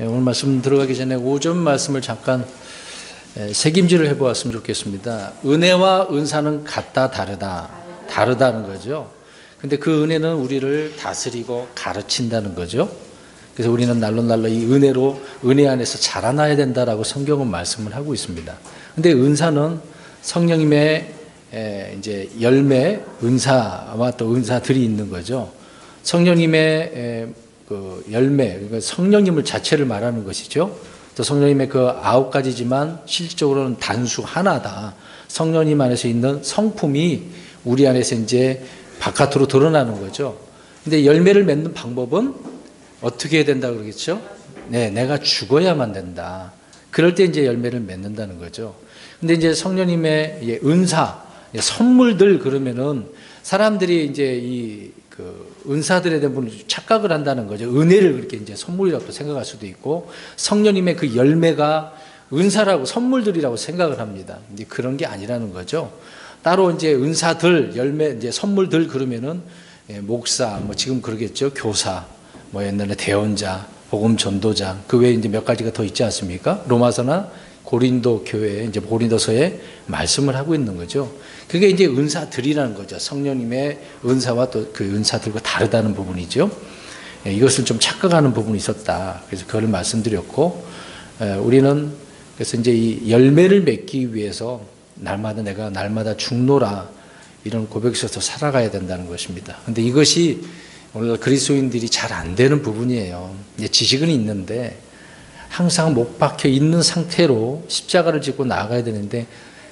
오늘 말씀 들어가기 전에 오전 말씀을 잠깐 새김질을 해보았으면 좋겠습니다. 은혜와 은사는 같다 다르다는 거죠. 근데 그 은혜는 우리를 다스리고 가르친다는 거죠. 그래서 우리는 날로 이 은혜 안에서 자라나야 된다라고 성경은 말씀을 하고 있습니다. 근데 은사는 성령님의 이제 열매, 은사와 또 은사들이 있는 거죠. 성령님의 그 열매, 그러니까 성령님을 자체를 말하는 것이죠. 또 성령님의 그 9가지지만 실질적으로는 단수 하나다. 성령님 안에서 있는 성품이 우리 안에서 이제 바깥으로 드러나는 거죠. 근데 열매를 맺는 방법은 어떻게 해야 된다고 그러겠죠? 네, 내가 죽어야만 된다. 그럴 때 이제 열매를 맺는다는 거죠. 근데 이제 성령님의 은사, 선물들 그러면은 사람들이 이제 그 은사들에 대한 부분을 착각을 한다는 거죠. 은혜를 그렇게 이제 선물이라고 생각할 수도 있고 성령님의 그 열매가 은사라고 선물들이라고 생각을 합니다. 근데 그런 게 아니라는 거죠. 따로 이제 은사들, 열매, 이제 선물들 그러면은 목사, 뭐 지금 그러겠죠. 교사, 뭐 옛날에 대언자, 복음 전도자, 그 외에 이제 몇 가지가 더 있지 않습니까? 로마서나 고린도 교회, 이제 고린도서에 말씀을 하고 있는 거죠. 그게 이제 은사들이라는 거죠. 성령님의 은사와 또 그 은사들과 다르다는 부분이죠. 이것을 좀 착각하는 부분이 있었다. 그래서 그걸 말씀드렸고, 우리는 그래서 이제 이 열매를 맺기 위해서 내가 날마다 죽노라 이런 고백에서 살아가야 된다는 것입니다. 근데 이것이 오늘 그리스도인들이 잘 안 되는 부분이에요. 이제 지식은 있는데 항상 못 박혀 있는 상태로 십자가를 짓고 나아가야 되는데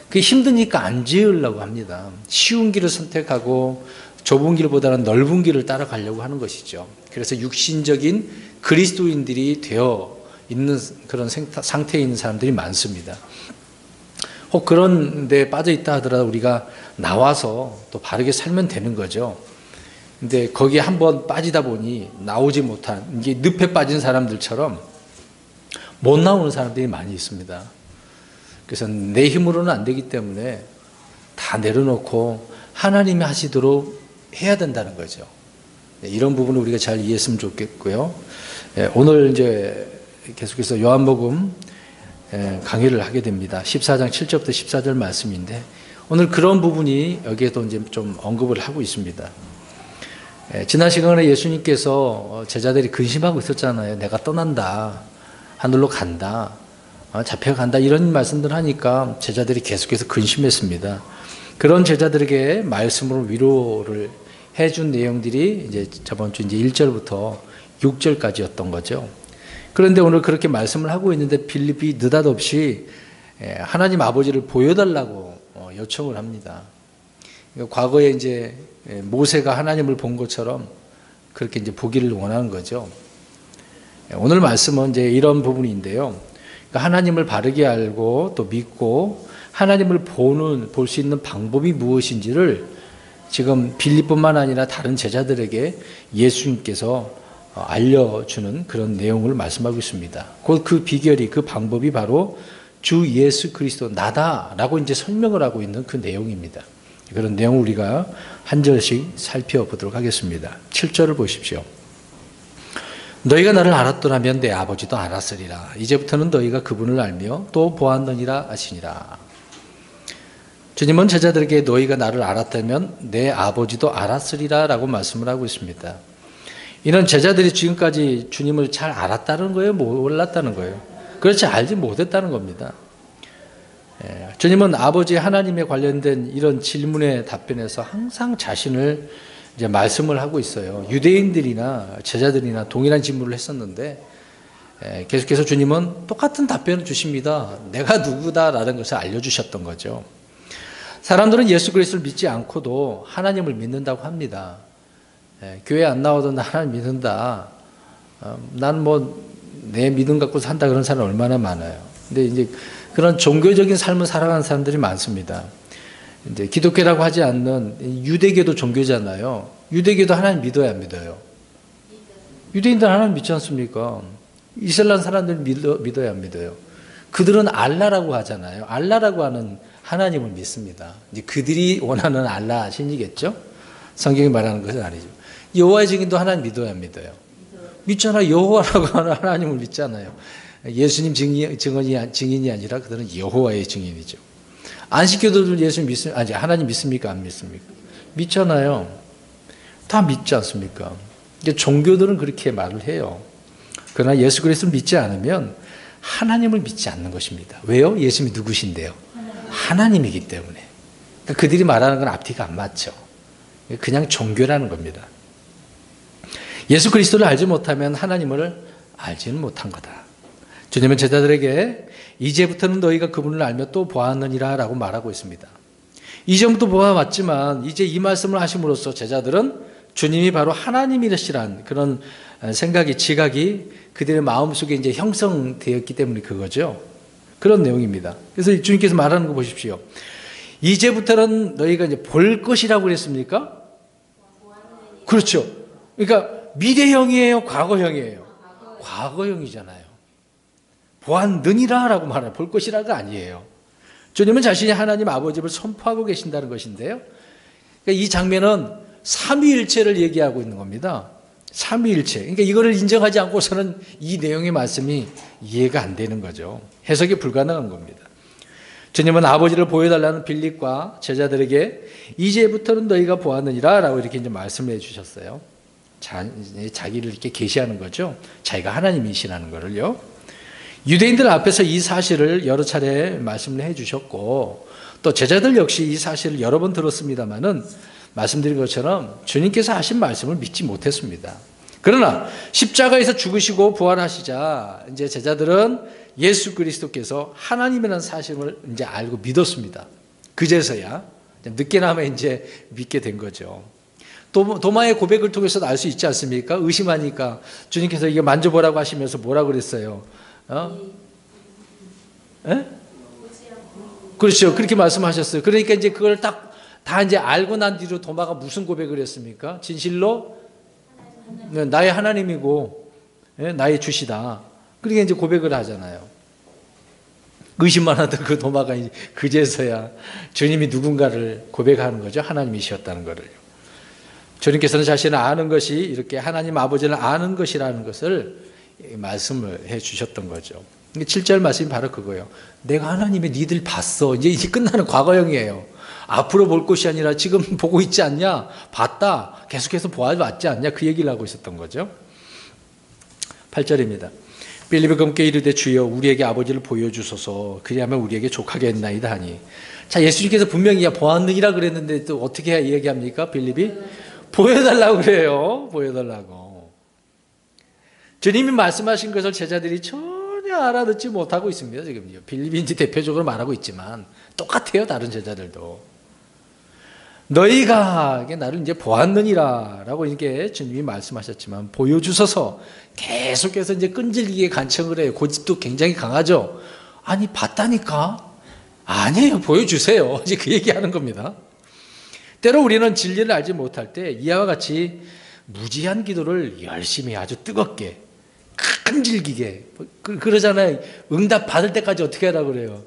그게 힘드니까 안 지으려고 합니다. 쉬운 길을 선택하고 좁은 길보다는 넓은 길을 따라가려고 하는 것이죠. 그래서 육신적인 그리스도인들이 되어 있는 그런 상태에 있는 사람들이 많습니다. 혹 그런 데 빠져 있다 하더라도 우리가 나와서 또 바르게 살면 되는 거죠. 근데 거기에 한번 빠지다 보니 나오지 못한, 이게 늪에 빠진 사람들처럼 못 나오는 사람들이 많이 있습니다. 그래서 내 힘으로는 안 되기 때문에 다 내려놓고 하나님이 하시도록 해야 된다는 거죠. 이런 부분을 우리가 잘 이해했으면 좋겠고요. 오늘 이제 계속해서 요한복음 강의를 하게 됩니다. 14장 7절부터 14절 말씀인데 오늘 그런 부분이 여기에도 이제 좀 언급을 하고 있습니다. 지난 시간에 예수님께서 제자들이 근심하고 있었잖아요. 내가 떠난다. 하늘로 간다. 잡혀간다. 이런 말씀들 하니까 제자들이 계속해서 근심했습니다. 그런 제자들에게 말씀으로 위로를 해준 내용들이 이제 저번 주 이제 1절부터 6절까지였던 거죠. 그런데 오늘 그렇게 말씀을 하고 있는데 빌립이 느닷없이 하나님 아버지를 보여달라고 요청을 합니다. 과거에 이제 모세가 하나님을 본 것처럼 그렇게 이제 보기를 원하는 거죠. 오늘 말씀은 이제 이런 부분인데요. 그러니까 하나님을 바르게 알고 또 믿고 하나님을 볼 수 있는 방법이 무엇인지를 지금 빌립뿐만 아니라 다른 제자들에게 예수님께서 알려주는 그런 내용을 말씀하고 있습니다. 곧 그 비결이, 그 방법이 바로 주 예수 그리스도 나다라고 이제 설명을 하고 있는 그 내용입니다. 그런 내용을 우리가 한 절씩 살펴보도록 하겠습니다. 7절을 보십시오. 너희가 나를 알았더라면 내 아버지도 알았으리라. 이제부터는 너희가 그분을 알며 또 보았느니라 하시니라. 주님은 제자들에게 너희가 나를 알았다면 내 아버지도 알았으리라 라고 말씀을 하고 있습니다. 이런 제자들이 지금까지 주님을 잘 알았다는 거예요? 몰랐다는 거예요? 그렇지, 알지 못했다는 겁니다. 주님은 아버지 하나님에 관련된 이런 질문에 답변해서 항상 자신을 이제 말씀을 하고 있어요. 유대인들이나 제자들이나 동일한 질문을 했었는데 계속해서 주님은 똑같은 답변을 주십니다. 내가 누구다라는 것을 알려주셨던 거죠. 사람들은 예수 그리스도를 믿지 않고도 하나님을 믿는다고 합니다. 교회 안 나오던 하나님 믿는다. 난 뭐 내 믿음 갖고 산다 그런 사람 얼마나 많아요. 근데 이제 그런 종교적인 삶을 살아가는 사람들이 많습니다. 이제 기독교라고 하지 않는 유대교도 종교잖아요. 유대교도 하나님 믿어야 안 믿어요? 유대인들 하나님 믿지 않습니까? 이슬람 사람들 믿어야 안 믿어요? 그들은 알라라고 하잖아요. 알라라고 하는 하나님을 믿습니다. 이제 그들이 원하는 알라 신이겠죠? 성경이 말하는 것은 아니죠. 여호와의 증인도 하나님 믿어야 안 믿어요? 믿잖아. 여호와라고 하는 하나님을 믿잖아요. 예수님 증인이 아니라 그들은 여호와의 증인이죠. 안식교도들 예수님 믿습니까? 아니, 하나님 믿습니까? 안 믿습니까? 믿잖아요. 다 믿지 않습니까? 종교들은 그렇게 말을 해요. 그러나 예수 그리스도를 믿지 않으면 하나님을 믿지 않는 것입니다. 왜요? 예수님이 누구신데요? 하나님이기 때문에. 그러니까 그들이 말하는 건 앞뒤가 안 맞죠. 그냥 종교라는 겁니다. 예수 그리스도를 알지 못하면 하나님을 알지는 못한 거다. 주님은 제자들에게 이제부터는 너희가 그분을 알며 또 보았느니라 라고 말하고 있습니다. 이전부터 보아왔지만 이제 이 말씀을 하심으로써 제자들은 주님이 바로 하나님이시란 그런 생각이, 지각이 그들의 마음속에 이제 형성되었기 때문에 그거죠. 그런 내용입니다. 그래서 주님께서 말하는 거 보십시오. 이제부터는 너희가 이제 볼 것이라고 그랬습니까? 그렇죠. 그러니까 미래형이에요, 과거형이에요? 과거형이잖아요. 보았느니라 라고 말해요. 볼 것이라가 아니에요. 주님은 자신이 하나님 아버지를 선포하고 계신다는 것인데요. 그러니까 이 장면은 삼위일체를 얘기하고 있는 겁니다. 삼위일체. 그러니까 이거를 인정하지 않고서는 이 내용의 말씀이 이해가 안 되는 거죠. 해석이 불가능한 겁니다. 주님은 아버지를 보여달라는 빌립과 제자들에게 이제부터는 너희가 보았느니라 라고 이렇게 이제 말씀을 해주셨어요. 자기를 이렇게 계시하는 거죠. 자기가 하나님이시라는 거를요. 유대인들 앞에서 이 사실을 여러 차례 말씀을 해주셨고 또 제자들 역시 이 사실을 여러 번 들었습니다마는 말씀드린 것처럼 주님께서 하신 말씀을 믿지 못했습니다. 그러나 십자가에서 죽으시고 부활하시자 이제 제자들은 예수 그리스도께서 하나님이라는 사실을 이제 알고 믿었습니다. 그제서야 늦게나마 이제 믿게 된 거죠. 도마의 고백을 통해서도 알 수 있지 않습니까? 의심하니까 주님께서 이게 만져보라고 하시면서 뭐라고 그랬어요? 그렇죠. 그렇게 말씀하셨어요. 그러니까 이제 그걸 다 이제 알고 난 뒤로 도마가 무슨 고백을 했습니까? 진실로 나의 하나님이고 나의 주시다. 그러니까 이제 고백을 하잖아요. 의심만 하던 그 도마가 이제 그제서야 주님이 누군가를 고백하는 거죠. 하나님이셨다는 거를. 주님께서는 자신을 아는 것이 이렇게 하나님 아버지를 아는 것이라는 것을 말씀을 해 주셨던 거죠. 7절 말씀이 바로 그거예요. 내가 하나님의 니들 봤어. 이제 끝나는 과거형이에요. 앞으로 볼 것이 아니라 지금 보고 있지 않냐? 봤다. 계속해서 보아왔지 않냐? 그 얘기를 하고 있었던 거죠. 8절입니다. 빌립이 검게 이르되 주여 우리에게 아버지를 보여주소서 그리하면 우리에게 족하게 했나이다 하니. 자, 예수님께서 분명히 보았느니라 그랬는데 또 어떻게 얘기합니까? 빌립이 보여달라고 그래요. 보여달라고. 주님이 말씀하신 것을 제자들이 전혀 알아듣지 못하고 있습니다. 지금요. 빌립이 이제 대표적으로 말하고 있지만 똑같아요. 다른 제자들도. 너희가 나를 이제 보았느니라 라고 이렇게 주님이 말씀하셨지만 보여주셔서 계속해서 이제 끈질기게 간청을 해요. 고집도 굉장히 강하죠. 아니 봤다니까? 아니에요. 보여주세요. 이제 그 얘기하는 겁니다. 때로 우리는 진리를 알지 못할 때 이와 같이 무지한 기도를 열심히 아주 뜨겁게 끈질기게 그러잖아요. 응답 받을 때까지 어떻게 하라고 그래요?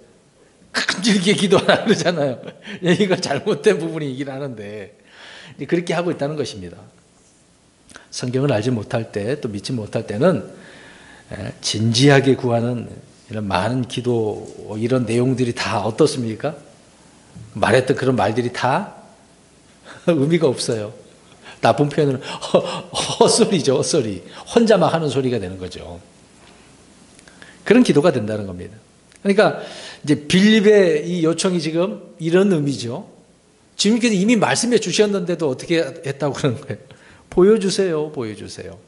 끈질기게 기도하라 그러잖아요. 이거 잘못된 부분이긴 하는데 그렇게 하고 있다는 것입니다. 성경을 알지 못할 때 또 믿지 못할 때는 진지하게 구하는 이런 많은 기도 이런 내용들이 다 어떻습니까? 말했던 그런 말들이 다 의미가 없어요. 나쁜 표현은 헛소리죠. 헛소리. 혼자 막 하는 소리가 되는 거죠. 그런 기도가 된다는 겁니다. 그러니까 이제 빌립의 이 요청이 지금 이런 의미죠. 주님께서 이미 말씀해 주셨는데도 어떻게 했다고 그러는 거예요? 보여주세요. 보여주세요.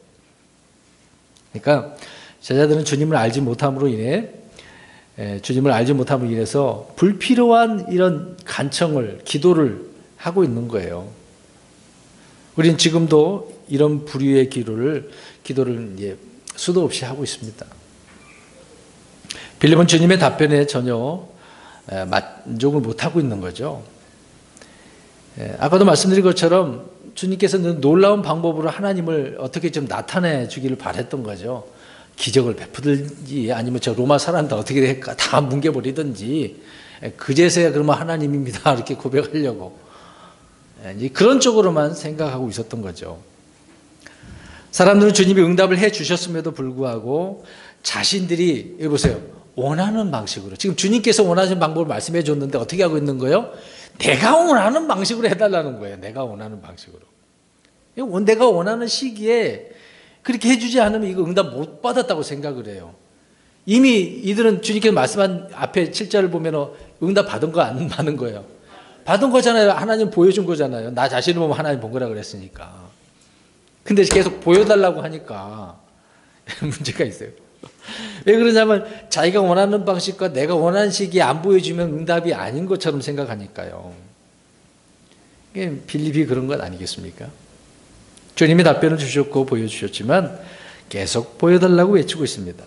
그러니까 제자들은 주님을 알지 못함으로 인해서 불필요한 이런 간청을, 기도를 하고 있는 거예요. 우리는 지금도 이런 부류의 기도를 이제 수도 없이 하고 있습니다. 빌립은 주님의 답변에 전혀 만족을 못하고 있는 거죠. 아까도 말씀드린 것처럼 주님께서는 놀라운 방법으로 하나님을 어떻게 좀 나타내 주기를 바랬던 거죠. 기적을 베푸든지 아니면 저 로마 사람들 어떻게 할까 다 뭉개버리든지 그제서야 그러면 하나님입니다 이렇게 고백하려고 그런 쪽으로만 생각하고 있었던 거죠. 사람들은 주님이 응답을 해 주셨음에도 불구하고 자신들이, 여기 보세요, 원하는 방식으로, 지금 주님께서 원하시는 방법을 말씀해 줬는데 어떻게 하고 있는 거예요? 내가 원하는 방식으로 해달라는 거예요. 내가 원하는 방식으로. 내가 원하는 시기에 그렇게 해주지 않으면 이거 응답 못 받았다고 생각을 해요. 이미 이들은 주님께서 말씀한 앞에 7절을 보면 응답 받은 거 안 받은 거예요? 받은 거잖아요. 하나님 보여준 거잖아요. 나 자신을 보면 하나님 본 거라 그랬으니까. 근데 계속 보여달라고 하니까 문제가 있어요. 왜 그러냐면 자기가 원하는 방식과 내가 원하는 시기에 안 보여주면 응답이 아닌 것처럼 생각하니까요. 이게 빌립이 그런 것 아니겠습니까? 주님이 답변을 주셨고 보여주셨지만 계속 보여달라고 외치고 있습니다.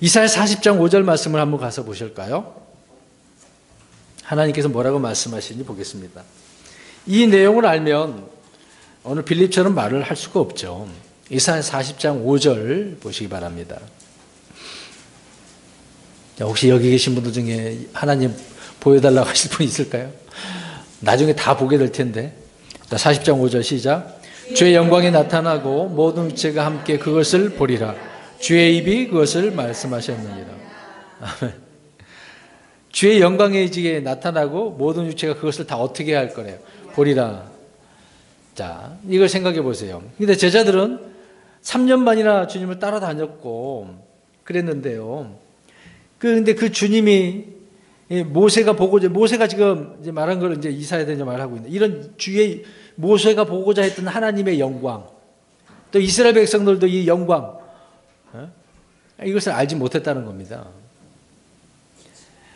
이사야 40장 5절 말씀을 한번 가서 보실까요? 하나님께서 뭐라고 말씀하시는지 보겠습니다. 이 내용을 알면 오늘 빌립처럼 말을 할 수가 없죠. 이사야 40장 5절 보시기 바랍니다. 혹시 여기 계신 분들 중에 하나님 보여달라고 하실 분 있을까요? 나중에 다 보게 될 텐데. 40장 5절 시작. 주의 영광이 나타나고 모든 육체가 함께 그것을 보리라. 주의 입이 그것을 말씀하셨느니라. 주의 영광의 지게 나타나고 모든 육체가 그것을 다 어떻게 할 거래요? 보리라. 자, 이걸 생각해 보세요. 근데 제자들은 3년 반이나 주님을 따라다녔고 그랬는데요. 근데 그 주님이 모세가 지금 이제 말한 걸 이제 이사야에 말하고 있는데, 이런 주의 모세가 보고자 했던 하나님의 영광, 또 이스라엘 백성들도 이 영광, 이것을 알지 못했다는 겁니다.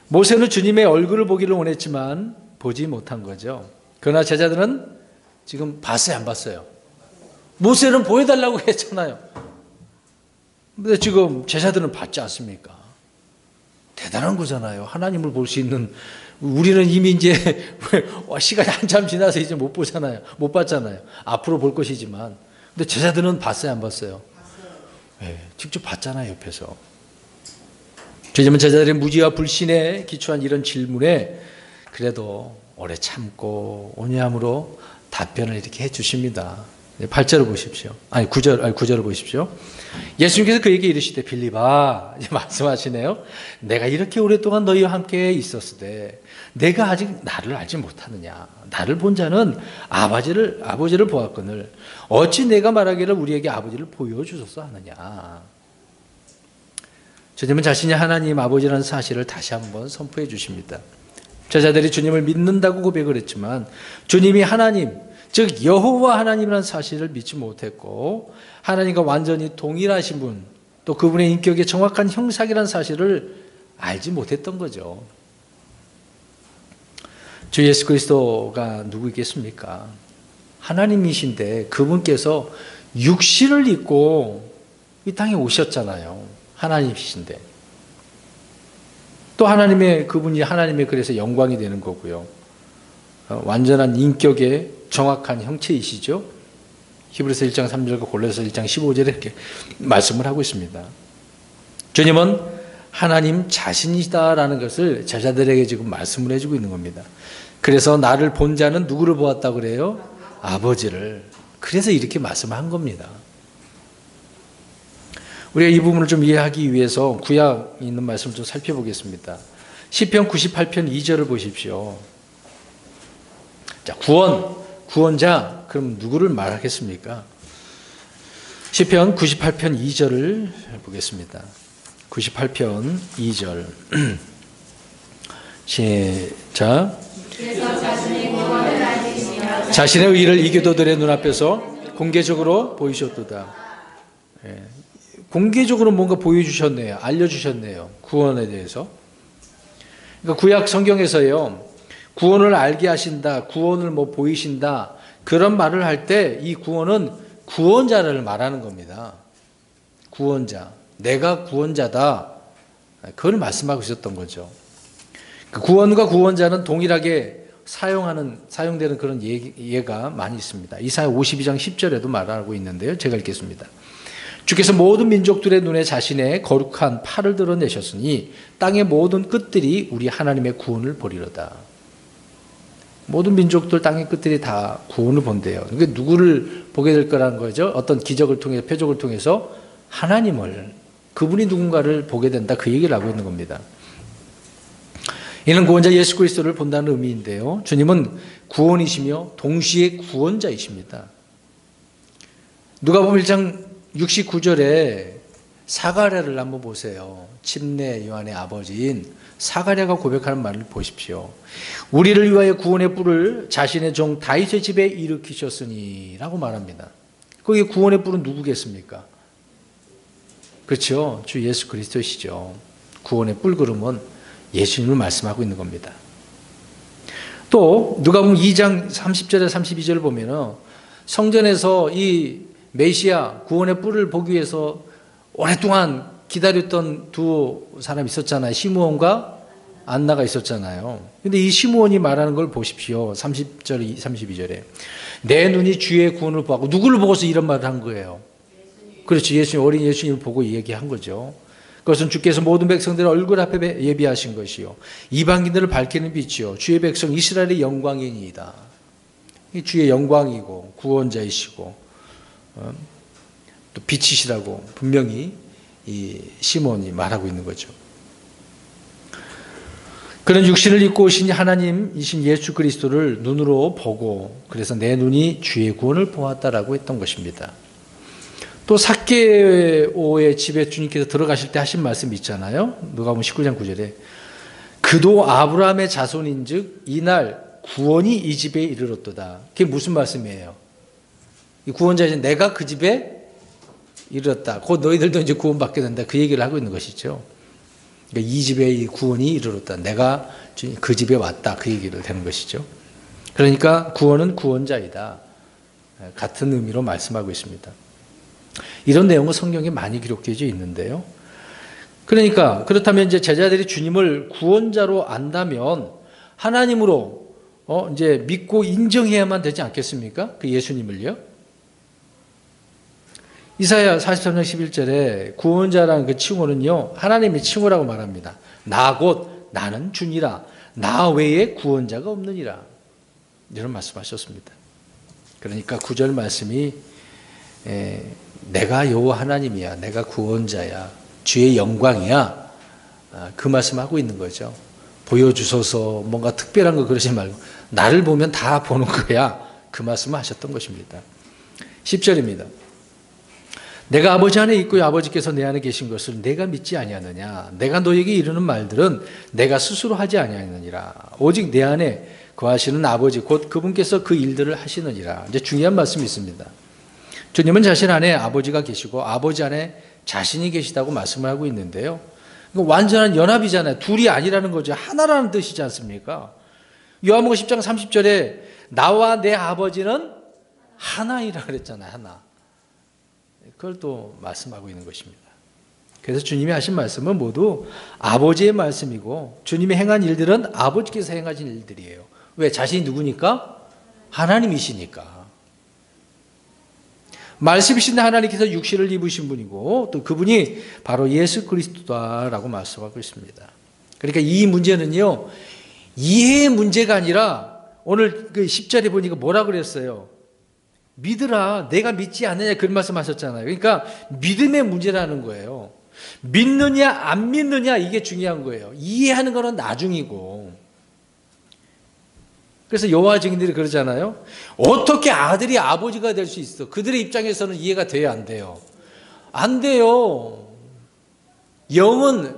모세는 주님의 얼굴을 보기를 원했지만 보지 못한 거죠. 그러나 제자들은 지금 봤어요, 안 봤어요? 모세는 보여달라고 했잖아요. 근데 지금 제자들은 봤지 않습니까? 대단한 거잖아요. 하나님을 볼 수 있는, 우리는 이미 이제 시간이 한참 지나서 이제 못 보잖아요. 못 봤잖아요. 앞으로 볼 것이지만. 근데 제자들은 봤어요, 안 봤어요? 네, 직접 봤잖아요, 옆에서. 왜냐하면 제자들의 무지와 불신에 기초한 이런 질문에 그래도 오래 참고 온유함으로 답변을 이렇게 해 주십니다. 8절을 보십시오. 9절을 보십시오. 예수님께서 그에게 이르시되 빌립아, 이제 말씀하시네요. 내가 이렇게 오랫동안 너희와 함께 있었으되 내가 아직 나를 알지 못하느냐. 나를 본 자는 아버지를 보았거늘 어찌 내가 말하기를 우리에게 아버지를 보여주소서 하느냐. 주님은 자신이 하나님 아버지라는 사실을 다시 한번 선포해 주십니다. 제자들이 주님을 믿는다고 고백을 했지만 주님이 하나님, 즉 여호와 하나님이라는 사실을 믿지 못했고 하나님과 완전히 동일하신 분, 또 그분의 인격의 정확한 형상이라는 사실을 알지 못했던 거죠. 주 예수 그리스도가 누구겠습니까? 하나님이신데 그분께서 육신을 입고 이 땅에 오셨잖아요. 하나님이신데. 또 그분이 하나님의 그래서 영광이 되는 거고요. 완전한 인격의 정확한 형체이시죠. 히브리서 1장 3절과 골로새 1장 15절에 이렇게 말씀을 하고 있습니다. 주님은 하나님 자신이시다라는 것을 제자들에게 지금 말씀을 해주고 있는 겁니다. 그래서 나를 본 자는 누구를 보았다고 그래요? 아버지를. 그래서 이렇게 말씀한 겁니다. 우리가 이 부분을 좀 이해하기 위해서 구약에 있는 말씀을 좀 살펴보겠습니다. 시편 98편 2절을 보십시오. 자, 구원자, 그럼 누구를 말하겠습니까? 시편 98편 2절을 보겠습니다. 98편 2절. 시작. 자신의 의를 이교도들의 눈앞에서 공개적으로 보이셨도다. 예. 공개적으로 뭔가 보여주셨네요. 알려주셨네요. 구원에 대해서. 그러니까 구약 성경에서요, 구원을 알게 하신다, 구원을 보이신다, 그런 말을 할 때 이 구원은 구원자를 말하는 겁니다. 구원자. 내가 구원자다. 그걸 말씀하고 있었던 거죠. 구원과 구원자는 동일하게 사용되는 그런 예가 많이 있습니다. 이사야 52장 10절에도 말하고 있는데요. 제가 읽겠습니다. 주께서 모든 민족들의 눈에 자신의 거룩한 팔을 드러내셨으니 땅의 모든 끝들이 우리 하나님의 구원을 보리로다. 모든 민족들 땅의 끝들이 다 구원을 본대요. 그러니까 누구를 보게 될 거라는 거죠? 어떤 기적을 통해서, 표적을 통해서 하나님을, 그분이 누군가를 보게 된다, 그 얘기를 하고 있는 겁니다. 이는 구원자 예수 그리스도를 본다는 의미인데요. 주님은 구원이시며 동시에 구원자이십니다. 누가복음 1장 69절에 사가랴를 한번 보세요. 침례 요한의 아버지인 사가랴가 고백하는 말을 보십시오. 우리를 위하여 구원의 뿔을 자신의 종 다윗의 집에 일으키셨으니 라고 말합니다. 거기 구원의 뿔은 누구겠습니까? 그렇죠. 주 예수 그리스도시죠. 구원의 뿔그름은 예수님을 말씀하고 있는 겁니다. 또 누가복음 2장 30절에 32절을 보면 성전에서 이 메시아 구원의 뿔을 보기 위해서 오랫동안 기다렸던 두 사람이 있었잖아요. 시므온과 안나가 있었잖아요. 근데 이 시므온이 말하는 걸 보십시오. 30절, 32절에. 내 눈이 주의 구원을 보았고, 누구를 보고서 이런 말을 한 거예요? 그렇죠. 예수님, 어린 예수님을 보고 얘기한 거죠. 그것은 주께서 모든 백성들의 얼굴 앞에 예비하신 것이요. 이방인들을 밝히는 빛이요. 주의 백성 이스라엘의 영광이니이다. 주의 영광이고, 구원자이시고, 또 빛이시라고 분명히 이 시몬이 말하고 있는 거죠. 그런 육신을 입고 오신 하나님이신 예수 그리스도를 눈으로 보고 그래서 내 눈이 주의 구원을 보았다라고 했던 것입니다. 또 삭개오의 집에 주님께서 들어가실 때 하신 말씀이 있잖아요. 누가복음 19장 9절에 그도 아브라함의 자손인즉 이날 구원이 이 집에 이르렀도다. 그게 무슨 말씀이에요? 이 구원자이신 내가 그 집에 이르렀다. 곧 너희들도 이제 구원받게 된다. 그 얘기를 하고 있는 것이죠. 그러니까 이 집에 이 구원이 이르렀다. 내가 그 집에 왔다. 그 얘기를 되는 것이죠. 그러니까 구원은 구원자이다. 같은 의미로 말씀하고 있습니다. 이런 내용은 성경에 많이 기록되어 있는데요. 그러니까 그렇다면 이제 제자들이 주님을 구원자로 안다면 하나님으로 이제 믿고 인정해야만 되지 않겠습니까? 그 예수님을요. 이사야 43장 11절에 구원자라는 그 칭호는요, 하나님의 칭호라고 말합니다. 나 곧 나는 주니라. 나 외에 구원자가 없느니라. 이런 말씀하셨습니다. 그러니까 9절 말씀이 내가 여호와 하나님이야. 내가 구원자야. 주의 영광이야. 그 말씀하고 있는 거죠. 보여주소서 뭔가 특별한 거 그러지 말고 나를 보면 다 보는 거야. 그 말씀을 하셨던 것입니다. 10절입니다. 내가 아버지 안에 있고요 아버지께서 내 안에 계신 것을 내가 믿지 아니하느냐. 내가 너에게 이르는 말들은 내가 스스로 하지 아니하느니라. 오직 내 안에 거하시는 아버지 곧 그분께서 그 일들을 하시느니라. 이제 중요한 말씀이 있습니다. 주님은 자신 안에 아버지가 계시고 아버지 안에 자신이 계시다고 말씀을 하고 있는데요. 완전한 연합이잖아요. 둘이 아니라는 거죠. 하나라는 뜻이지 않습니까? 요한복음 10장 30절에 나와 내 아버지는 하나이라 그랬잖아요. 하나. 그걸 또 말씀하고 있는 것입니다. 그래서 주님이 하신 말씀은 모두 아버지의 말씀이고 주님이 행한 일들은 아버지께서 행하신 일들이에요. 왜? 자신이 누구니까? 하나님이시니까. 말씀이신 하나님께서 육신을 입으신 분이고 또 그분이 바로 예수 그리스도다라고 말씀하고 있습니다. 그러니까 이 문제는요, 이해의 문제가 아니라 오늘 그 10절에 보니까 뭐라 그랬어요? 믿으라. 내가 믿지 않느냐 그런 말씀 하셨잖아요. 그러니까 믿음의 문제라는 거예요. 믿느냐 안 믿느냐 이게 중요한 거예요. 이해하는 거는 나중이고. 그래서 여호와 증인들이 그러잖아요. 어떻게 아들이 아버지가 될 수 있어? 그들의 입장에서는 이해가 돼야 안 돼요. 안 돼요. 영은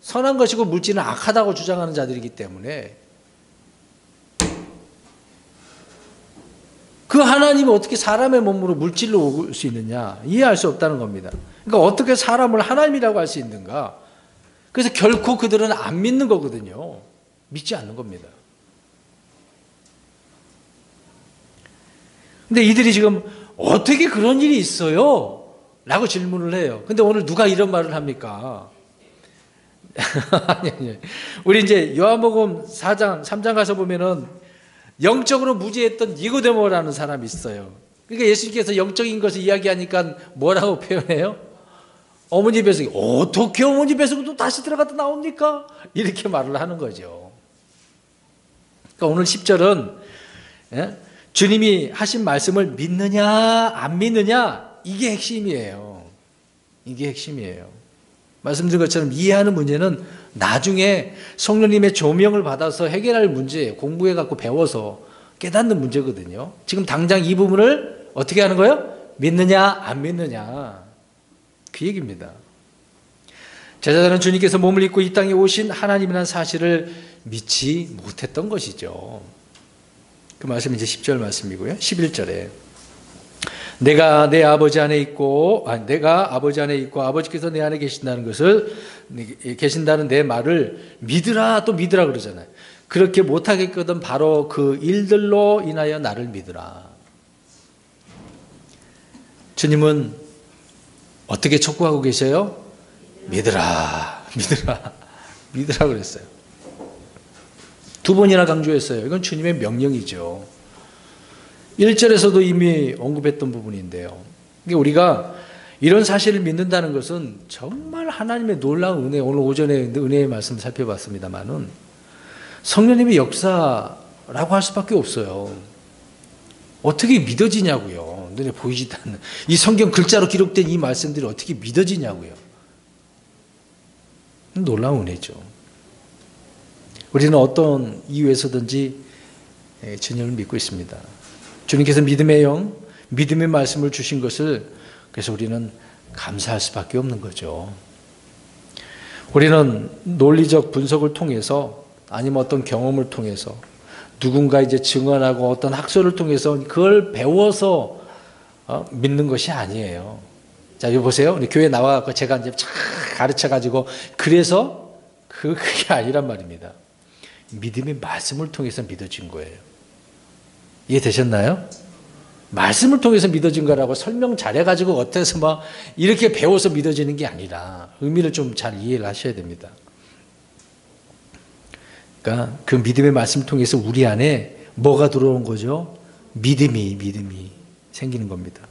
선한 것이고 물질은 악하다고 주장하는 자들이기 때문에 그 하나님이 어떻게 사람의 몸으로 물질로 올 수 있느냐 이해할 수 없다는 겁니다. 그러니까 어떻게 사람을 하나님이라고 할 수 있는가. 그래서 결코 그들은 안 믿는 거거든요. 믿지 않는 겁니다. 근데 이들이 지금 어떻게 그런 일이 있어요? 라고 질문을 해요. 근데 오늘 누가 이런 말을 합니까? 아니. 우리 이제 요한복음 4장, 3장 가서 보면은 영적으로 무지했던 니고데모라는 사람이 있어요. 그러니까 예수님께서 영적인 것을 이야기하니까 뭐라고 표현해요? 어머니 뱃속에 어떻게 어머니 뱃속에 또 다시 들어갔다 나옵니까? 이렇게 말을 하는 거죠. 그러니까 오늘 10절은 예? 주님이 하신 말씀을 믿느냐 안 믿느냐, 이게 핵심이에요. 이게 핵심이에요. 말씀드린 것처럼 이해하는 문제는 나중에 성령님의 조명을 받아서 해결할 문제예요. 공부해 갖고 배워서 깨닫는 문제거든요. 지금 당장 이 부분을 어떻게 하는 거예요? 믿느냐 안 믿느냐, 그 얘기입니다. 제자들은 주님께서 몸을 입고 이 땅에 오신 하나님이라는 사실을 믿지 못했던 것이죠. 그 말씀이 이제 10절 말씀이고요. 11절에 내가 내 아버지 안에 있고, 내가 아버지 안에 있고 아버지께서 내 안에 계신다는 것을, 계신다는 내 말을 믿으라, 또 믿으라 그러잖아요. 그렇게 못하겠거든 바로 그 일들로 인하여 나를 믿으라. 주님은 어떻게 촉구하고 계세요? 믿으라, 믿으라, 믿으라 그랬어요. 두 번이나 강조했어요. 이건 주님의 명령이죠. 1절에서도 이미 언급했던 부분인데요. 우리가 이런 사실을 믿는다는 것은 정말 하나님의 놀라운 은혜, 오늘 오전에 은혜의 말씀 살펴봤습니다만은 성령님의 역사라고 할 수밖에 없어요. 어떻게 믿어지냐고요. 눈에 보이지도 않는 이 성경 글자로 기록된 이 말씀들이 어떻게 믿어지냐고요. 놀라운 은혜죠. 우리는 어떤 이유에서든지 주님을 믿고 있습니다. 주님께서 믿음의 영, 믿음의 말씀을 주신 것을, 그래서 우리는 감사할 수밖에 없는 거죠. 우리는 논리적 분석을 통해서, 아니면 어떤 경험을 통해서, 누군가 이제 증언하고 어떤 학설을 통해서 그걸 배워서 믿는 것이 아니에요. 자, 여기 보세요. 우리 교회 나와서 제가 이제 쫙 가르쳐가지고, 그래서 그게 아니란 말입니다. 믿음의 말씀을 통해서 믿어진 거예요. 이해되셨나요? 말씀을 통해서 믿어진 거라고 설명 잘해가지고 어때서 막 이렇게 배워서 믿어지는 게 아니라, 의미를 좀 잘 이해를 하셔야 됩니다. 그러니까 그 믿음의 말씀을 통해서 우리 안에 뭐가 들어온 거죠? 믿음이 생기는 겁니다.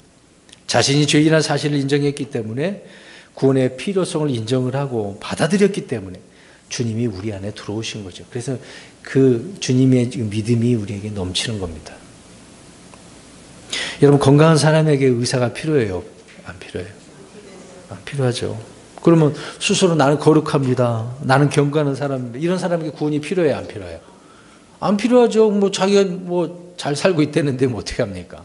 자신이 죄인이라는 사실을 인정했기 때문에, 구원의 필요성을 인정을 하고 받아들였기 때문에 주님이 우리 안에 들어오신 거죠. 그래서 그 주님의 믿음이 우리에게 넘치는 겁니다. 여러분, 건강한 사람에게 의사가 필요해요? 안 필요해요? 안 필요하죠. 그러면 스스로 나는 거룩합니다, 나는 경건한 사람입니다, 이런 사람에게 구원이 필요해요? 안 필요해요? 안 필요하죠. 뭐 자기가 뭐 잘 살고 있다는데 뭐 어떻게 합니까?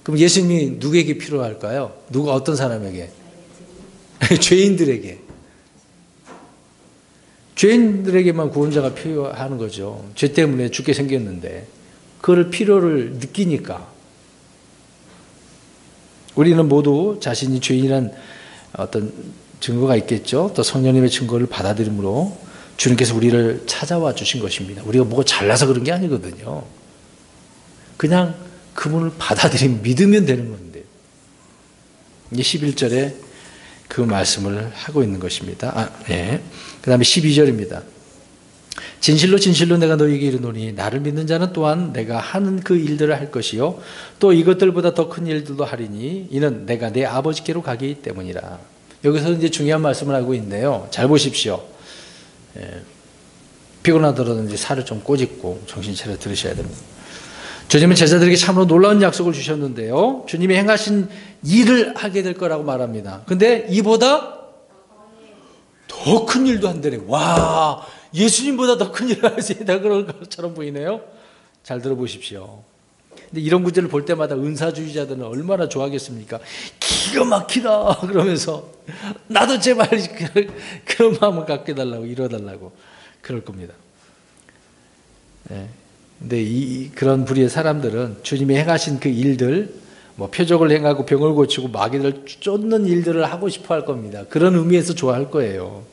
그럼 예수님이 누구에게 필요할까요? 누가, 어떤 사람에게? 죄인들에게. 죄인들에게만 구원자가 필요한 거죠. 죄 때문에 죽게 생겼는데 그걸 필요를 느끼니까. 우리는 모두 자신이 죄인이란 어떤 증거가 있겠죠. 또 성령님의 증거를 받아들임으로 주님께서 우리를 찾아와 주신 것입니다. 우리가 뭐가 잘나서 그런 게 아니거든요. 그냥 그분을 받아들이면, 믿으면 되는 건데. 이제 11절에 그 말씀을 하고 있는 것입니다. 그 다음에 12절입니다. 진실로 진실로 내가 너희에게 이르노니 나를 믿는 자는 또한 내가 하는 그 일들을 할 것이요 또 이것들보다 더 큰 일들도 하리니 이는 내가 내 아버지께로 가기 때문이라. 여기서 이제 중요한 말씀을 하고 있는데요. 잘 보십시오. 피곤하더라도 이제 살을 좀 꼬집고 정신 차려 들으셔야 됩니다. 주님은 제자들에게 참으로 놀라운 약속을 주셨는데요. 주님이 행하신 일을 하게 될 거라고 말합니다. 근데 이보다 더 큰 일도 한다네. 와, 예수님보다 더 큰 일을 할 수 있다, 그런 것처럼 보이네요. 잘 들어보십시오. 근데 이런 구절을 볼 때마다 은사주의자들은 얼마나 좋아하겠습니까? 기가 막히다 그러면서 나도 제발 그런 마음을 갖게 해달라고, 이뤄달라고 그럴 겁니다. 근데 그런 부류의 사람들은 주님이 행하신 그 일들, 뭐 표적을 행하고 병을 고치고 마귀를 쫓는 일들을 하고 싶어 할 겁니다. 그런 의미에서 좋아할 거예요.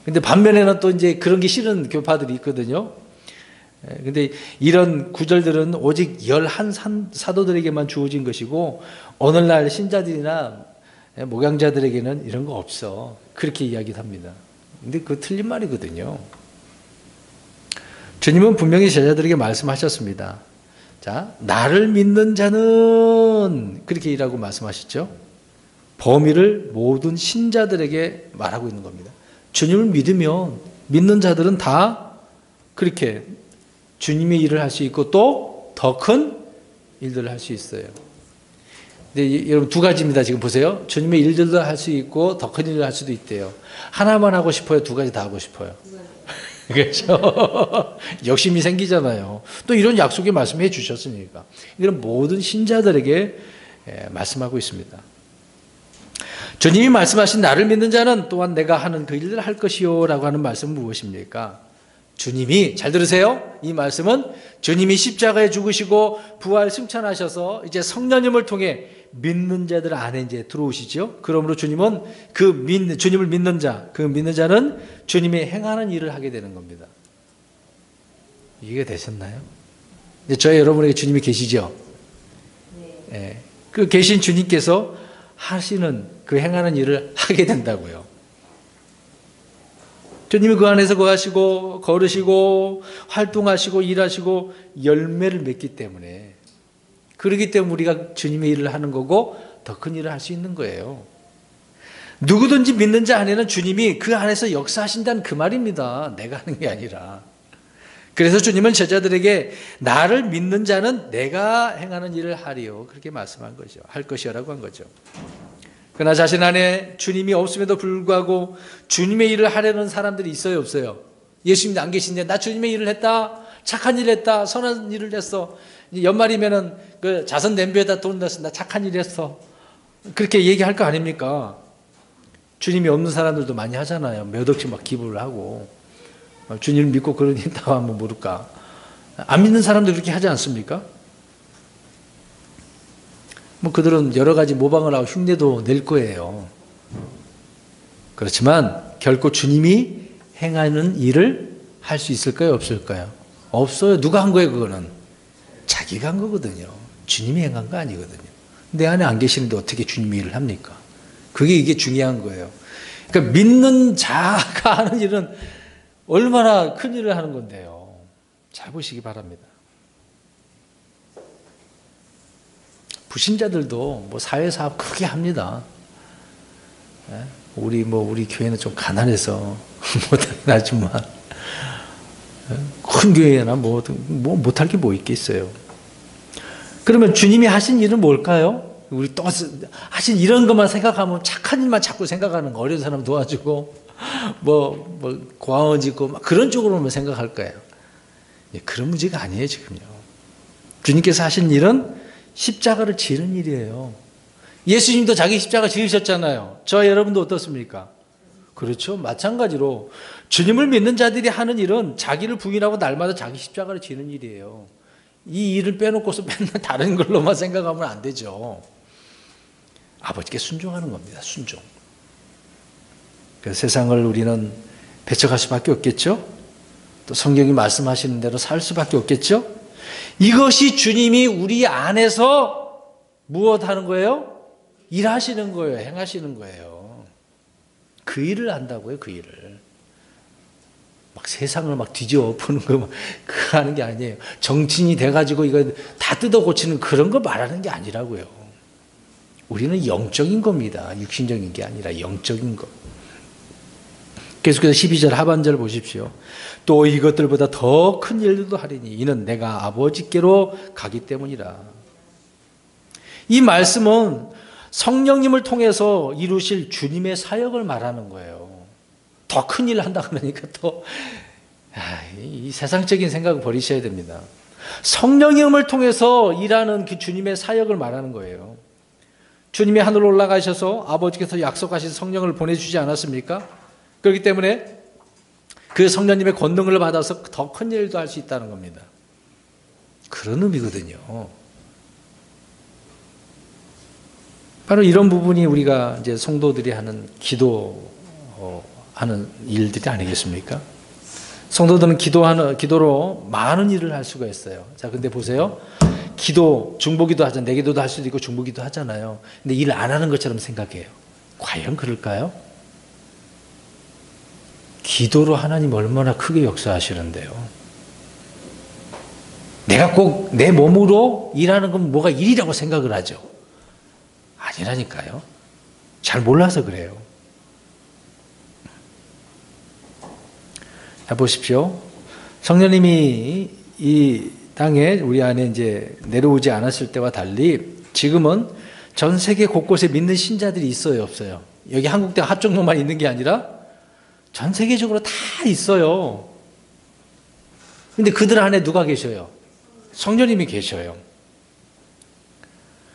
근데 반면에는 또 이제 그런 게 싫은 교파들이 있거든요. 근데 이런 구절들은 오직 11 사도들에게만 주어진 것이고 오늘날 신자들이나 목양자들에게는 이런 거 없어, 그렇게 이야기를 합니다. 근데 그거 틀린 말이거든요. 주님은 분명히 제자들에게 말씀하셨습니다. 자, 나를 믿는 자는, 그렇게 이라고 말씀하셨죠. 범위를 모든 신자들에게 말하고 있는 겁니다. 주님을 믿으면 믿는 자들은 다 그렇게 주님의 일을 할 수 있고 또 더 큰 일들을 할 수 있어요. 근데 여러분 두 가지입니다. 지금 보세요. 주님의 일들도 할 수 있고 더 큰 일을 할 수도 있대요. 하나만 하고 싶어요? 두 가지 다 하고 싶어요? 그렇죠. 욕심이 생기잖아요. 또 이런 약속의 말씀해 주셨으니까. 이런 모든 신자들에게 말씀하고 있습니다. 주님이 말씀하신 나를 믿는 자는 또한 내가 하는 그 일을 할 것이요 라고 하는 말씀은 무엇입니까? 주님이, 잘 들으세요. 이 말씀은 주님이 십자가에 죽으시고 부활 승천하셔서 이제 성령님을 통해 믿는 자들 안에 이제 들어오시죠. 그러므로 주님은 주님을 믿는 자, 그 믿는 자는 주님이 행하는 일을 하게 되는 겁니다. 이해가 되셨나요? 이제 저희 여러분에게 주님이 계시죠? 네. 그 계신 주님께서 하시는 그 행하는 일을 하게 된다고요. 주님이 그 안에서 거하시고 걸으시고 활동하시고 일하시고 열매를 맺기 때문에, 그렇기 때문에 우리가 주님의 일을 하는 거고 더 큰 일을 할 수 있는 거예요. 누구든지 믿는 자 안에는 주님이 그 안에서 역사하신다는 그 말입니다. 내가 하는 게 아니라. 그래서 주님은 제자들에게 나를 믿는 자는 내가 행하는 일을 하리요, 그렇게 말씀한 거죠. 할 것이라고 한 거죠. 그러나 자신 안에 주님이 없음에도 불구하고 주님의 일을 하려는 사람들이 있어요, 없어요? 예수님도 안 계신데 나 주님의 일을 했다, 착한 일을 했다, 선한 일을 했어, 연말이면은 그 자선 냄비에다 돈 넣었어, 나 착한 일 했어, 그렇게 얘기할 거 아닙니까? 주님이 없는 사람들도 많이 하잖아요. 몇 억씩 막 기부를 하고. 주님을 믿고 그러니까 한번 모를까. 안 믿는 사람도 그렇게 하지 않습니까? 뭐 그들은 여러 가지 모방을 하고 흉내도 낼 거예요. 그렇지만 결코 주님이 행하는 일을 할 수 있을까요, 없을까요? 없어요. 누가 한 거예요, 그거는? 자기가 한 거거든요. 주님이 행한 거 아니거든요. 내 안에 안 계시는데 어떻게 주님이 일을 합니까? 이게 중요한 거예요. 그러니까 믿는 자가 하는 일은 얼마나 큰 일을 하는 건데요. 잘 보시기 바랍니다. 불신자들도 뭐 사회사업 크게 합니다. 우리 교회는 좀 가난해서 못하긴 하지만, 큰 교회나 못할 게 뭐 있겠어요. 그러면 주님이 하신 일은 뭘까요? 우리 또 하신 이런 것만 생각하면, 착한 일만 자꾸 생각하는 거, 어려운 사람 도와주고, 고아원 짓고, 그런 쪽으로만 생각할 거예요. 그런 문제가 아니에요, 지금요. 주님께서 하신 일은 십자가를 지는 일이에요. 예수님도 자기 십자가 지으셨잖아요. 저와 여러분도 어떻습니까? 그렇죠. 마찬가지로 주님을 믿는 자들이 하는 일은 자기를 부인하고 날마다 자기 십자가를 지는 일이에요. 이 일을 빼놓고서 맨날 다른 걸로만 생각하면 안 되죠. 아버지께 순종하는 겁니다. 순종. 그래서 세상을 우리는 배척할 수밖에 없겠죠. 또 성경이 말씀하시는 대로 살 수밖에 없겠죠. 이것이 주님이 우리 안에서 무엇하는 거예요? 일하시는 거예요. 행하시는 거예요. 그 일을 한다고요. 그 일을. 세상을 뒤집어 엎는 거 그거 하는 게 아니에요. 정치인이 돼가지고 이거 다 뜯어 고치는 그런 거 말하는 게 아니라고요. 우리는 영적인 겁니다. 육신적인 게 아니라 영적인 거. 계속해서 12절 하반절 보십시오. 또 이것들보다 더 큰 일들도 하리니 이는 내가 아버지께로 가기 때문이라. 이 말씀은 성령님을 통해서 이루실 주님의 사역을 말하는 거예요. 더 큰 일을 한다 그러니까 이 세상적인 생각을 버리셔야 됩니다. 성령님을 통해서 일하는 그 주님의 사역을 말하는 거예요. 주님이 하늘로 올라가셔서 아버지께서 약속하신 성령을 보내주지 않았습니까? 그렇기 때문에 그 성령님의 권능을 받아서 더 큰 일도 할 수 있다는 겁니다. 그런 의미거든요. 바로 이런 부분이 우리가 이제 성도들이 하는 하는 일들이 아니겠습니까? 성도들은 기도로 많은 일을 할 수가 있어요. 자, 근데 보세요. 중보기도 하잖아요. 내기도도 할 수도 있고 중보기도 하잖아요. 근데 일 안 하는 것처럼 생각해요. 과연 그럴까요? 기도로 하나님 얼마나 크게 역사하시는데요. 내가 꼭 내 몸으로 일하는 건 뭐가 일이라고 생각을 하죠. 아니라니까요. 잘 몰라서 그래요. 자, 보십시오. 성령님이 이 땅에 우리 안에 이제 내려오지 않았을 때와 달리 지금은 전 세계 곳곳에 믿는 신자들이 있어요, 없어요? 여기 한국대 합정로만 있는 게 아니라 전 세계적으로 다 있어요. 근데 그들 안에 누가 계셔요? 성령님이 계셔요.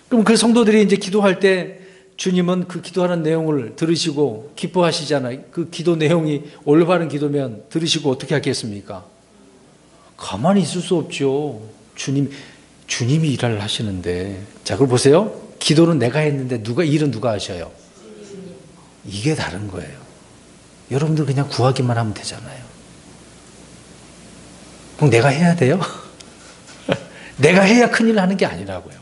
그럼 그 성도들이 이제 기도할 때 주님은 그 기도하는 내용을 들으시고 기뻐하시잖아요. 그 기도 내용이 올바른 기도면 들으시고 어떻게 하겠습니까? 가만히 있을 수 없죠. 주님이 일을 하시는데. 자, 그걸 보세요. 기도는 내가 했는데 일은 누가 하셔요? 이게 다른 거예요. 여러분들 그냥 구하기만 하면 되잖아요. 그럼 내가 해야 돼요? 내가 해야 큰일 나는 게 아니라고요.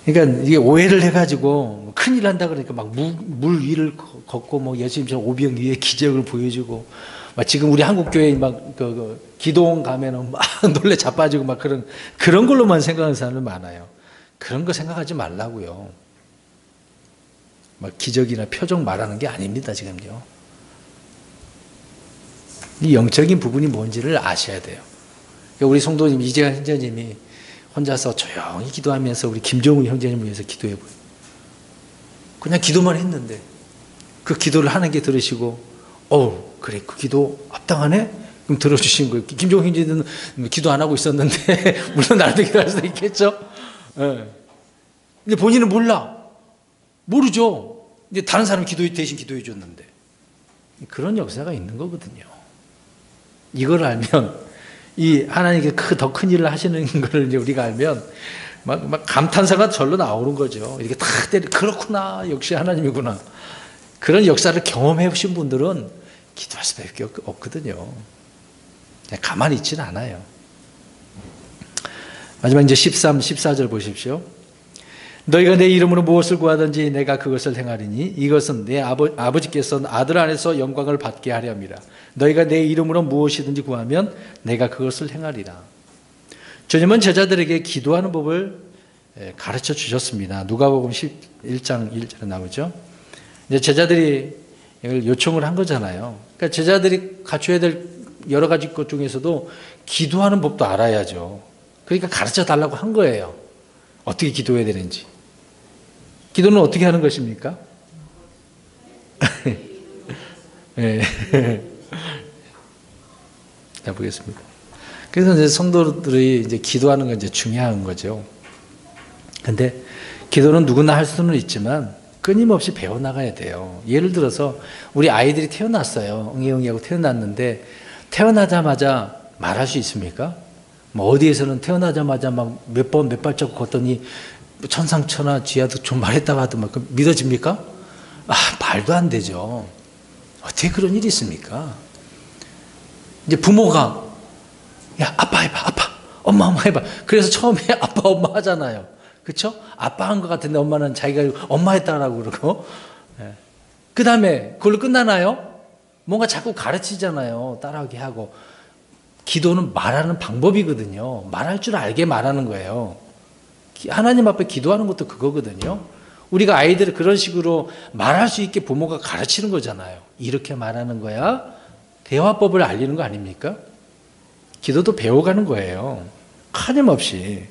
그러니까 이게 오해를 해가지고 큰일 난다 그러니까 막 물 위를 걷고 뭐 예수님처럼 오병 위에 기적을 보여주고 막 지금 우리 한국 교회 막 기도원 가면은 막 놀래 자빠지고 막 그런 걸로만 생각하는 사람들 많아요. 그런 거 생각하지 말라고요. 막 기적이나 표적 말하는 게 아닙니다, 지금요. 이 영적인 부분이 뭔지를 아셔야 돼요. 그러니까 우리 성도님 이재환 형제님이 혼자서 조용히 기도하면서 우리 김종우 형제님을 위해서 기도해보요. 그냥 기도만 했는데 그 기도를 하는 게 들으시고 그래 그 기도 합당하네? 그럼 들어주신 거예요. 김종우 형제는 기도 안 하고 있었는데 물론 나도 기도할 수도 있겠죠. 네. 근데 본인은 모르죠. 이제 다른 사람이 대신 기도해 줬는데 그런 역사가 있는 거거든요. 이걸 알면 이 하나님께 더 큰 일을 하시는 걸 이제 우리가 알면 막 감탄사가 절로 나오는 거죠. 이렇게 다 그렇구나, 역시 하나님이구나. 그런 역사를 경험해 보신 분들은 기도할 수밖에 없거든요. 가만히 있지는 않아요. 마지막 이제 13, 14절 보십시오. 너희가 내 이름으로 무엇을 구하든지 내가 그것을 행하리니 이것은 내 아버지께서 아들 안에서 영광을 받게 하려 함이라. 너희가 내 이름으로 무엇이든지 구하면 내가 그것을 행하리라. 주님은 제자들에게 기도하는 법을 가르쳐 주셨습니다. 누가복음 11장 1절에 나오죠. 이제 제자들이 이걸 요청을 한 거잖아요. 그러니까 제자들이 갖춰야 될 여러 가지 것 중에서도 기도하는 법도 알아야죠. 그러니까 가르쳐 달라고 한 거예요. 어떻게 기도해야 되는지. 기도는 어떻게 하는 것입니까? 네. 자, 보겠습니다. 그래서 이제 성도들이 이제 기도하는 건 이제 중요한 거죠. 근데 기도는 누구나 할 수는 있지만 끊임없이 배워나가야 돼요. 예를 들어서 우리 아이들이 태어났어요. 응애응애하고 태어났는데 태어나자마자 말할 수 있습니까? 뭐 어디에서는 태어나자마자 막 몇 발자국 걷더니 천상천하 지하도 좀 말했다고 하더만 믿어집니까? 말도 안 되죠. 어떻게 그런 일이 있습니까? 이제 부모가 야 아빠 해봐, 아빠, 엄마 해봐. 그래서 처음에 아빠 엄마 하잖아요. 그렇죠? 아빠 한 것 같은데 엄마는 자기가 엄마 했다라고 그러고. 그 다음에 그걸로 끝나나요? 뭔가 자꾸 가르치잖아요. 따라하게 하고. 기도는 말하는 방법이거든요. 말할 줄 알게 말하는 거예요. 하나님 앞에 기도하는 것도 그거거든요. 우리가 아이들을 그런 식으로 말할 수 있게 부모가 가르치는 거잖아요. 이렇게 말하는 거야 대화법을 알리는 거 아닙니까? 기도도 배워가는 거예요. 끊임없이.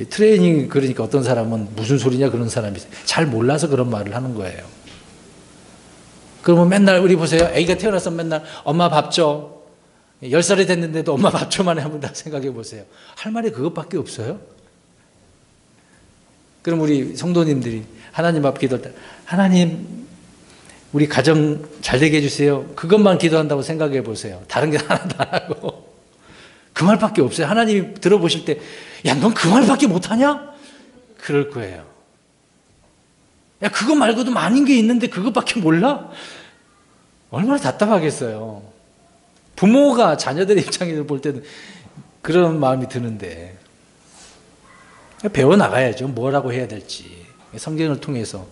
트레이닝 그러니까 어떤 사람은 무슨 소리냐 그런 사람이 잘 몰라서 그런 말을 하는 거예요. 그러면 맨날 우리 보세요. 애기가 태어나서 맨날 엄마 밥 줘. 10살이 됐는데도 엄마 밥 줘만 한번 생각해 보세요. 할 말이 그것밖에 없어요. 그럼 우리 성도님들이 하나님 앞 기도할 때 하나님 우리 가정 잘 되게 해주세요. 그것만 기도한다고 생각해 보세요. 다른 게 하나도 안 하고 그 말밖에 없어요. 하나님이 들어보실 때 야, 넌 그 말밖에 못하냐? 그럴 거예요. 야, 그거 말고도 많은 게 있는데 그것밖에 몰라? 얼마나 답답하겠어요. 부모가 자녀들의 입장에서 볼 때는 그런 마음이 드는데 배워나가야죠. 뭐라고 해야 될지. 성경을 통해서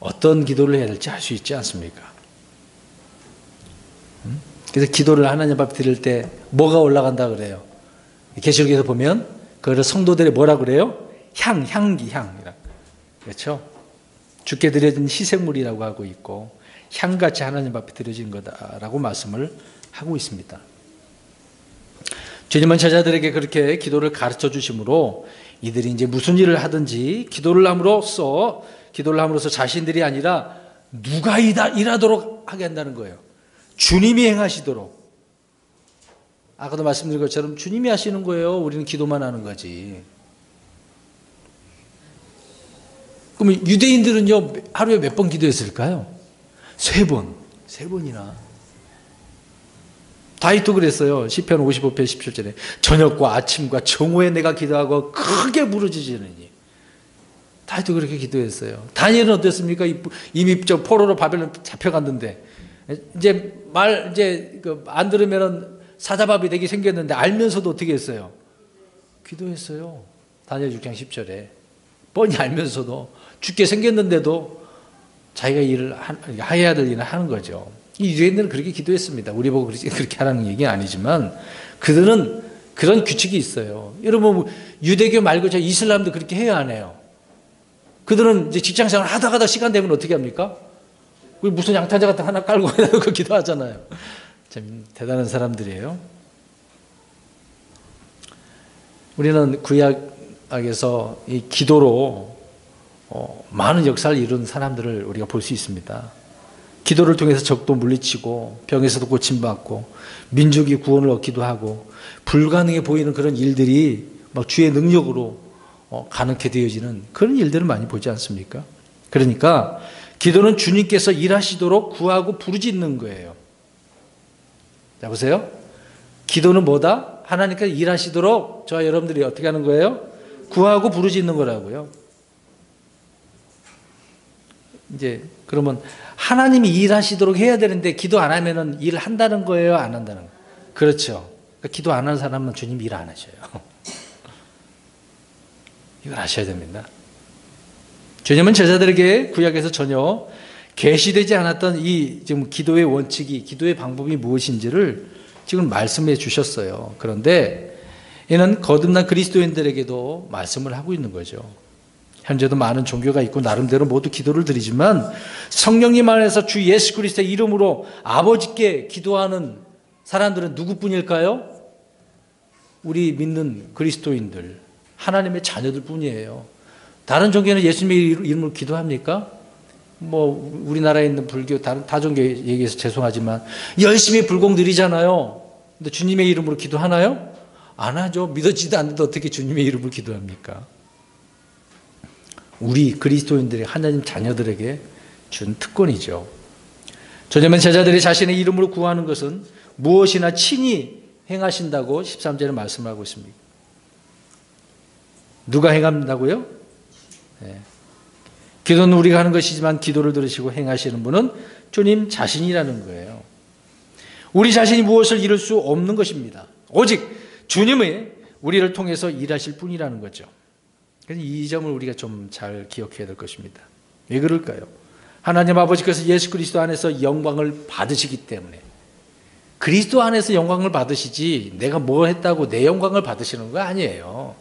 어떤 기도를 해야 될지 알 수 있지 않습니까? 그래서 기도를 하나님 앞에 드릴 때 뭐가 올라간다 그래요? 계시록에서 보면 그걸 성도들이 뭐라 그래요? 향기라. 그렇죠? 주께 드려진 희생물이라고 하고 있고 향같이 하나님 앞에 드려진 거다라고 말씀을 하고 있습니다. 주님은 제자들에게 그렇게 기도를 가르쳐 주심으로 이들이 이제 무슨 일을 하든지 기도를 함으로써 자신들이 아니라 누가 일하도록 하게 한다는 거예요. 주님이 행하시도록. 아까도 말씀드린 것처럼 주님이 하시는 거예요. 우리는 기도만 하는 거지. 그럼 유대인들은요, 하루에 몇 번 기도했을까요? 3번. 3번이나. 다윗도 그랬어요. 시편 55편 17절에 저녁과 아침과 정오에 내가 기도하고 크게 부르짖으니. 다윗도 그렇게 기도했어요. 다니엘은 어땠습니까? 이미 저 포로로 바벨론 잡혀갔는데 이제 안 들으면은 사자밥이 되게 생겼는데 알면서도 어떻게 했어요? 기도했어요. 다니엘 6장 10절에 뻔히 알면서도 죽게 생겼는데도 자기가 해야 될 일을 하는 거죠. 이 유대인들은 그렇게 기도했습니다. 우리 보고 그렇게 하라는 얘기는 아니지만 그들은 그런 규칙이 있어요. 여러분 유대교 말고 저 이슬람도 그렇게 해야 안 해요. 그들은 이제 직장생활 하다가 시간 되면 어떻게 합니까? 무슨 양탄자 같은 거 하나 깔고 해놓고 기도하잖아요. 참 대단한 사람들이에요. 우리는 구약에서 이 기도로 많은 역사를 이룬 사람들을 우리가 볼 수 있습니다. 기도를 통해서 적도 물리치고 병에서도 고침받고 민족이 구원을 얻기도 하고 불가능해 보이는 그런 일들이 막 주의 능력으로 가능케 되어지는 그런 일들을 많이 보지 않습니까? 그러니까 기도는 주님께서 일하시도록 구하고 부르짖는 거예요. 자, 보세요. 기도는 뭐다? 하나님께서 일하시도록 저와 여러분들이 어떻게 하는 거예요? 구하고 부르짖는 거라고요. 이제 그러면 하나님이 일하시도록 해야 되는데 기도 안 하면은 일 한다는 거예요? 안 한다는 거예요? 그렇죠. 그러니까 기도 안 하는 사람은 주님 일 안 하셔요. 이걸 아셔야 됩니다. 주님은 제자들에게 구약에서 전혀 계시되지 않았던 이 지금 기도의 원칙이, 기도의 방법이 무엇인지를 지금 말씀해 주셨어요. 그런데 이는 거듭난 그리스도인들에게도 말씀을 하고 있는 거죠. 현재도 많은 종교가 있고 나름대로 모두 기도를 드리지만 성령님 안에서 주 예수 그리스도의 이름으로 아버지께 기도하는 사람들은 누구뿐일까요? 우리 믿는 그리스도인들, 하나님의 자녀들 뿐이에요. 다른 종교는 예수님의 이름으로 기도합니까? 뭐 우리나라에 있는 불교 다른 종교 얘기해서 죄송하지만 열심히 불공 드리잖아요. 근데 주님의 이름으로 기도하나요? 안 하죠. 믿어지도 않는데 어떻게 주님의 이름으로 기도합니까? 우리 그리스도인들이 하나님 자녀들에게 준 특권이죠. 전에는 제자들이 자신의 이름으로 구하는 것은 무엇이나 친히 행하신다고 13절에 말씀하고 있습니다. 누가 행한다고요? 네. 기도는 우리가 하는 것이지만 기도를 들으시고 행하시는 분은 주님 자신이라는 거예요. 우리 자신이 무엇을 이룰 수 없는 것입니다. 오직 주님이 우리를 통해서 일하실 뿐이라는 거죠. 그래서 이 점을 우리가 좀 잘 기억해야 될 것입니다. 왜 그럴까요? 하나님 아버지께서 예수 그리스도 안에서 영광을 받으시기 때문에, 그리스도 안에서 영광을 받으시지 내가 뭐 했다고 내 영광을 받으시는 거 아니에요.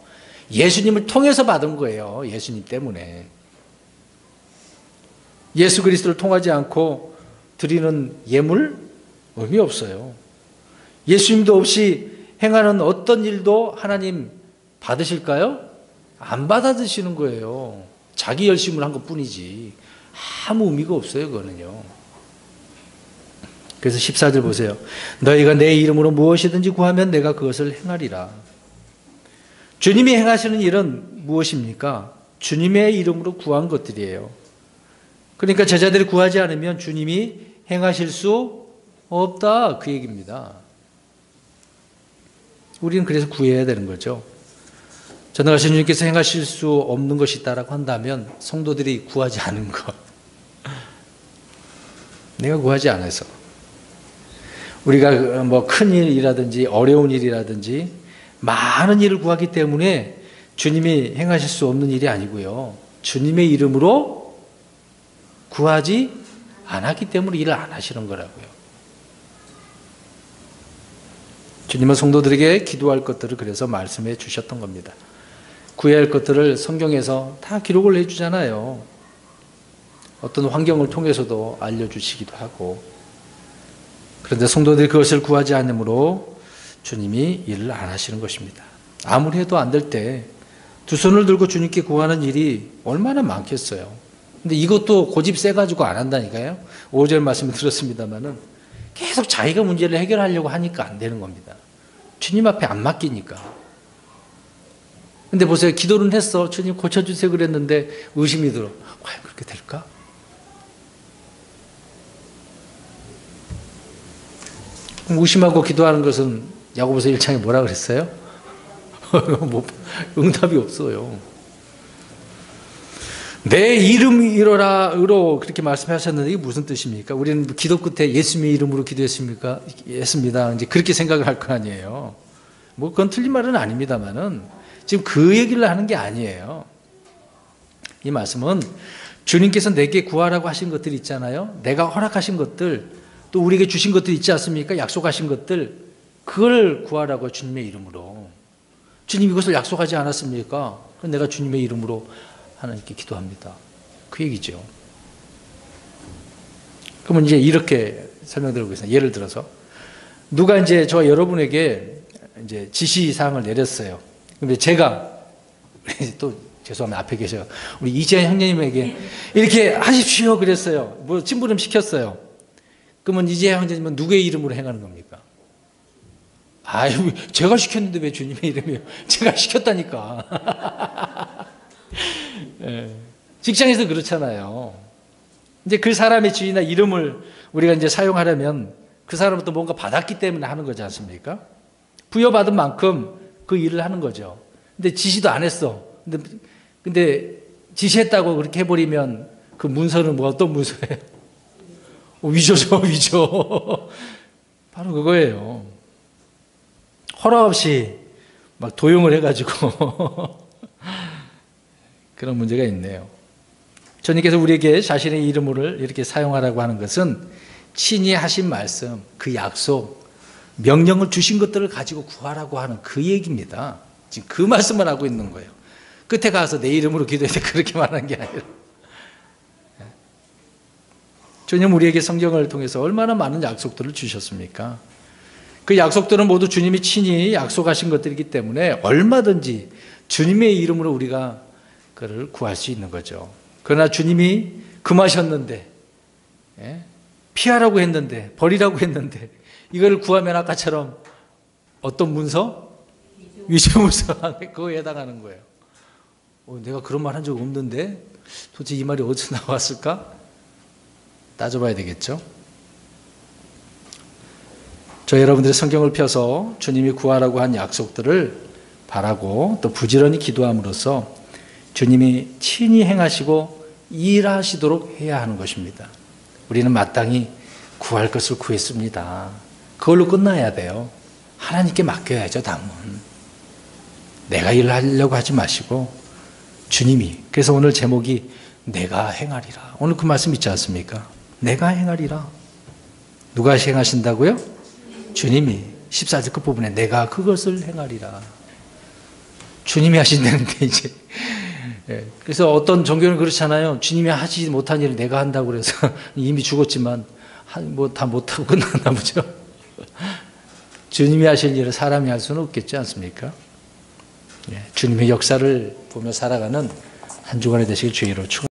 예수님을 통해서 받은 거예요. 예수님 때문에. 예수 그리스도를 통하지 않고 드리는 예물 의미 없어요. 예수님도 없이 행하는 어떤 일도 하나님 받으실까요? 안 받아드시는 거예요. 자기 열심을 한 것뿐이지 아무 의미가 없어요. 그거는요. 그래서 14절 보세요. 너희가 내 이름으로 무엇이든지 구하면 내가 그것을 행하리라. 주님이 행하시는 일은 무엇입니까? 주님의 이름으로 구한 것들이에요. 그러니까 제자들이 구하지 않으면 주님이 행하실 수 없다, 그 얘기입니다. 우리는 그래서 구해야 되는 거죠. 전능하신 주님께서 행하실 수 없는 것이 있다라고 한다면 성도들이 구하지 않은 것, 내가 구하지 않아서, 우리가 뭐 큰 일이라든지 어려운 일이라든지 많은 일을 구하기 때문에 주님이 행하실 수 없는 일이 아니고요, 주님의 이름으로 구하지 않았기 때문에 일을 안 하시는 거라고요. 주님은 성도들에게 기도할 것들을 그래서 말씀해 주셨던 겁니다. 구해야 할 것들을 성경에서 다 기록을 해주잖아요. 어떤 환경을 통해서도 알려주시기도 하고, 그런데 성도들이 그것을 구하지 않으므로 주님이 일을 안 하시는 것입니다. 아무리 해도 안 될 때 두 손을 들고 주님께 구하는 일이 얼마나 많겠어요. 근데 이것도 고집 세가지고 안 한다니까요. 5절 말씀을 들었습니다마는 계속 자기가 문제를 해결하려고 하니까 안 되는 겁니다. 주님 앞에 안 맡기니까. 근데 보세요. 기도는 했어. 주님 고쳐주세요 그랬는데 의심이 들어. 과연 그렇게 될까? 그럼 의심하고 기도하는 것은 야고보서 1장에 뭐라 그랬어요? 뭐 응답이 없어요. 내 이름이로라로 그렇게 말씀하셨는데 이게 무슨 뜻입니까? 우리는 기도 끝에 예수님의 이름으로 기도했습니까? 했습니다. 이제 그렇게 생각을 할 거 아니에요. 뭐 그건 틀린 말은 아닙니다만은 지금 그 얘기를 하는 게 아니에요. 이 말씀은 주님께서 내게 구하라고 하신 것들 있잖아요. 내가 허락하신 것들, 또 우리에게 주신 것들 있지 않습니까? 약속하신 것들, 그걸 구하라고 주님의 이름으로. 주님 이것을 약속하지 않았습니까? 그럼 내가 주님의 이름으로 하나님께 기도합니다. 그 얘기죠. 그러면 이제 이렇게 설명드리고 있습니다. 예를 들어서 누가 이제 저와 여러분에게 이제 지시사항을 내렸어요. 근데 제가 또 죄송합니다. 앞에 계셔요. 우리 이재현 형제님에게 이렇게 하십시오 그랬어요. 뭐 심부름 시켰어요. 그러면 이재현 형제님은 누구의 이름으로 행하는 겁니까? 아유, 제가 시켰는데 왜 주님의 이름이에요? 제가 시켰다니까. 네. 직장에서 그렇잖아요. 이제 그 사람의 지위나 이름을 우리가 이제 사용하려면 그 사람은 또 뭔가 받았기 때문에 하는 거지 않습니까? 부여받은 만큼 그 일을 하는 거죠. 근데 지시도 안 했어. 근데 지시했다고 그렇게 해버리면 그 문서는 뭐 어떤 문서예요? 위조죠, 위조. 바로 그거예요. 허락 없이 막 도용을 해가지고 그런 문제가 있네요. 주님께서 우리에게 자신의 이름을 이렇게 사용하라고 하는 것은 친히 하신 말씀, 그 약속, 명령을 주신 것들을 가지고 구하라고 하는 그 얘기입니다. 지금 그 말씀을 하고 있는 거예요. 끝에 가서 내 이름으로 기도해야 돼 그렇게 말하는 게 아니라. 주님 우리에게 성경을 통해서 얼마나 많은 약속들을 주셨습니까? 그 약속들은 모두 주님이 친히 약속하신 것들이기 때문에 얼마든지 주님의 이름으로 우리가 그를 구할 수 있는 거죠. 그러나 주님이 금하셨는데, 피하라고 했는데, 버리라고 했는데, 이걸 구하면 아까처럼 어떤 문서? 위조문서 그거에 해당하는 거예요. 내가 그런 말 한 적 없는데 도대체 이 말이 어디서 나왔을까? 따져봐야 되겠죠. 저 여러분들의 성경을 펴서 주님이 구하라고 한 약속들을 바라고 또 부지런히 기도함으로써 주님이 친히 행하시고 일하시도록 해야 하는 것입니다. 우리는 마땅히 구할 것을 구했습니다. 그걸로 끝나야 돼요. 하나님께 맡겨야죠, 당은. 내가 일을 하려고 하지 마시고 주님이. 그래서 오늘 제목이 내가 행하리라. 오늘 그 말씀 있지 않습니까? 내가 행하리라. 누가 행하신다고요? 주님이. 14절 끝부분에 내가 그것을 행하리라. 주님이 하신다는데 이제 그래서 어떤 종교는 그렇잖아요. 주님이 하지 못한 일을 내가 한다고 그래서 이미 죽었지만 뭐 다 못하고 끝났나 보죠. 주님이 하실 일을 사람이 할 수는 없겠지 않습니까? 주님의 역사를 보며 살아가는 한 주간이 되시길 주의로 축원합니다.